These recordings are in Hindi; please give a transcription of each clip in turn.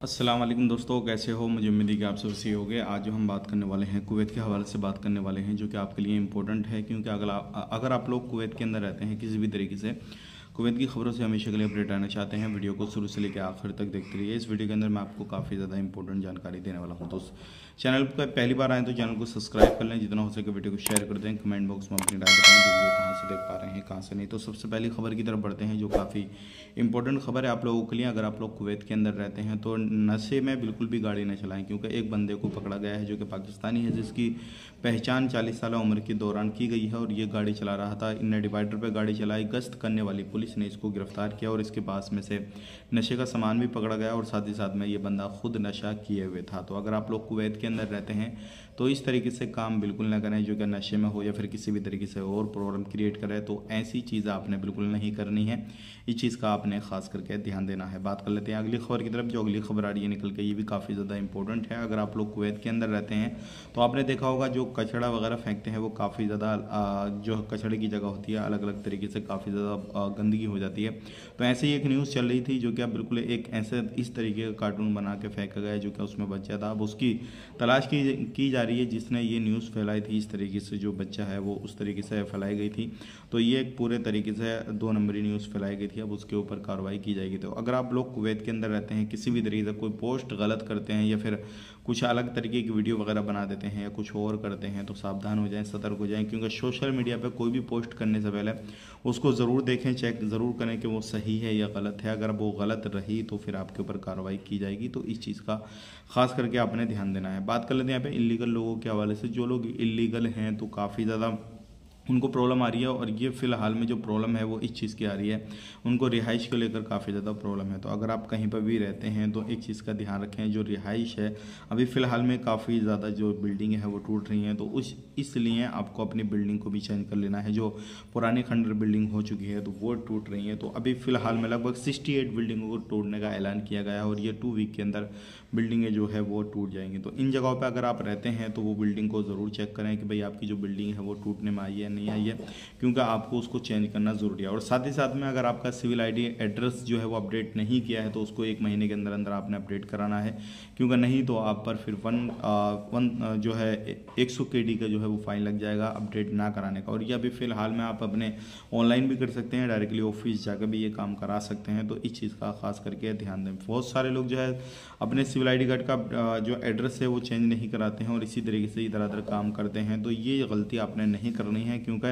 अस्सलाम वालेकुम दोस्तों, कैसे हो? मुझे उम्मीद है कि आप सब सही होंगे। आज जो हम बात करने वाले हैं कुवैत के हवाले से बात करने वाले हैं, जो कि आपके लिए इम्पोर्टेंट है, क्योंकि अगर आप लोग कुवैत के अंदर रहते हैं, किसी भी तरीके से कुवैत की खबरों से हमेशा के लिए अपडेट रहना चाहते हैं, वीडियो को शुरू से लेकर आखिर तक देखते रहिए। इस वीडियो के अंदर मैं आपको काफ़ी ज़्यादा इंपॉर्टेंट जानकारी देने वाला हूँ। तो चैनल पर पहली बार आए तो चैनल को सब्सक्राइब कर लें, जितना हो सके वीडियो को शेयर कर दें, कमेंट बॉक्स में अपनी राय बताएं वीडियो कहाँ से देख पा रहे हैं, कहाँ से नहीं। तो सबसे पहली खबर की तरफ बढ़ते हैं, जो काफ़ी इंपॉर्टेंट खबर है आप लोगों के लिए। अगर आप लोग कुवैत के अंदर रहते हैं तो नशे में बिल्कुल भी गाड़ी न चलाएं, क्योंकि एक बंदे को पकड़ा गया है जो कि पाकिस्तानी है, जिसकी पहचान 40 साल उम्र के दौरान की गई है और ये गाड़ी चला रहा था। इन डिवाइडर पर गाड़ी चलाई, गश्त करने वाली पुलिस ने इसको गिरफ्तार किया और इसके पास में से नशे का सामान भी पकड़ा गया और साथ ही साथ में ये बंदा खुद नशा किए हुए था। तो अगर आप लोग कुवैत के अंदर रहते हैं तो इस तरीके से काम बिल्कुल ना करें, जो कि नशे में हो या फिर किसी भी तरीके से और प्रॉब्लम क्रिएट करे। तो ऐसी चीज़ आपने बिल्कुल नहीं करनी है, इस चीज़ का आपने खास करके ध्यान देना है। बात कर लेते हैं अगली खबर की तरफ। जो अगली खबर आ रही है निकल के, ये भी काफ़ी ज़्यादा इंपॉर्टेंट है। अगर आप लोग कुवैत के अंदर रहते हैं तो आपने देखा होगा, जो कचरा वगैरह फेंकते हैं वो काफ़ी ज़्यादा जो कचड़े की जगह होती है अलग अलग तरीके से काफ़ी ज़्यादा गंदगी हो जाती है। तो ऐसे ही एक न्यूज़ चल रही थी, जो कि अब बिल्कुल एक ऐसे इस तरीके का कार्टून बना के फेंका गया जो कि उसमें बच्चा था। अब उसकी तलाश की जा रही है, जिसने ये न्यूज़ फैलाई थी। इस तरीके से जो बच्चा है वो उस तरीके से फैलाई गई थी, तो ये एक पूरे तरीके से 2 नंबरी न्यूज़ फैलाई गई थी। अब उसके ऊपर कार्रवाई की जाएगी। तो अगर आप लोग कुवैत के अंदर रहते हैं, किसी भी तरीके से कोई पोस्ट गलत करते हैं या फिर कुछ अलग तरीके की वीडियो वगैरह बना देते हैं या कुछ और करते हैं, तो सावधान हो जाएं, सतर्क हो जाएं, क्योंकि सोशल मीडिया पे कोई भी पोस्ट करने से पहले उसको ज़रूर देखें, चेक ज़रूर करें कि वो सही है या गलत है। अगर वो गलत रही तो फिर आपके ऊपर कार्रवाई की जाएगी। तो इस चीज़ का खास करके आपने ध्यान देना है। बात कर लेते हैं यहाँ पे इलीगल लोगों के हवाले से। जो लोग इलीगल हैं तो काफ़ी ज़्यादा उनको प्रॉब्लम आ रही है, और ये फ़िलहाल में जो प्रॉब्लम है वो इस चीज़ की आ रही है, उनको रिहाइश को लेकर काफ़ी ज़्यादा प्रॉब्लम है। तो अगर आप कहीं पर भी रहते हैं तो एक चीज़ का ध्यान रखें, जो रिहाइश है अभी फ़िलहाल में काफ़ी ज़्यादा जो बिल्डिंग है वो टूट रही हैं, तो इसलिए आपको अपनी बिल्डिंग को भी चेंज कर लेना है। जो पुरानी खंडर बिल्डिंग हो चुकी है तो वो टूट रही है। तो अभी फ़िलहाल में लगभग 68 बिल्डिंगों को तोड़ने का ऐलान किया गया है और ये 2 वीक के अंदर बिल्डिंगें जो है वो टूट जाएंगी। तो इन जगहों पर अगर आप रहते हैं तो वो बिल्डिंग को ज़रूर चेक करें कि भाई आपकी जो बिल्डिंग है वो टूटने में आई है नहीं आई है, क्योंकि आपको उसको चेंज करना ज़रूरी है। और साथ ही साथ में अगर आपका सिविल आईडी एड्रेस जो है वो अपडेट नहीं किया है तो उसको 1 महीने के अंदर अंदर आपने अपडेट कराना है, क्योंकि नहीं तो आप पर फिर जो है 100 KD का जो है वो फाइन लग जाएगा अपडेट ना कराने का। और ये अभी फ़िलहाल में आप अपने ऑनलाइन भी कर सकते हैं, डायरेक्टली ऑफिस जाकर भी ये काम करा सकते हैं। तो इस चीज़ का खास करके ध्यान दें। बहुत सारे लोग जो है अपने सिविल ID कार्ड का जो एड्रेस है वो चेंज नहीं कराते हैं और इसी तरीके से इधर उधर काम करते हैं। तो ये गलती आपने नहीं करनी है, क्योंकि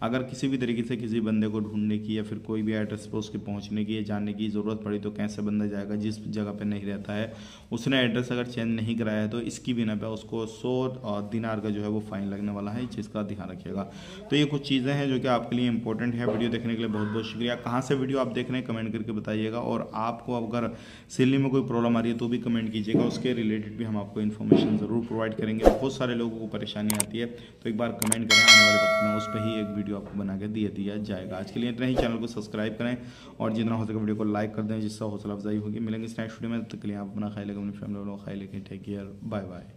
अगर किसी भी तरीके से किसी बंदे को ढूंढने की या फिर कोई भी एड्रेस पर उसके पहुंचने की या जानने की ज़रूरत पड़ी तो कैसे बंदा जाएगा जिस जगह पे नहीं रहता है। उसने एड्रेस अगर चेंज नहीं कराया है तो इसकी बिना पे उसको 100 दिनार का जो है वो फाइन लगने वाला है। इस चीज़ का ध्यान रखिएगा। तो ये कुछ चीज़ें हैं जो कि आपके लिए इंपॉर्टेंट है। वीडियो देखने के लिए बहुत बहुत शुक्रिया। कहाँ से वीडियो आप देख रहे हैं कमेंट करके बताइएगा, और आपको अगर सिलने में कोई प्रॉब्लम आ रही है तो भी कमेंट कीजिएगा, उसके रिलेटेड भी हम आपको इन्फॉर्मेशन ज़रूर प्रोवाइड करेंगे। बहुत सारे लोगों को परेशानी आती है, तो एक बार कमेंट करें, आने वाले वक्त में उस पर ही एक वीडियो आपको बना के दिया जाएगा। आज के लिए इतना ही। चैनल को सब्सक्राइब करें और जितना हो सके वीडियो को लाइक कर दें, जिससे हौसला अफजाई होगी। मिलेंगे इस नेक्स्ट वीडियो में, तब तक के लिए आप अपना ख्याल रखें, अपनी फैमिली वालों का ख्याल रखें। Take care, bye bye.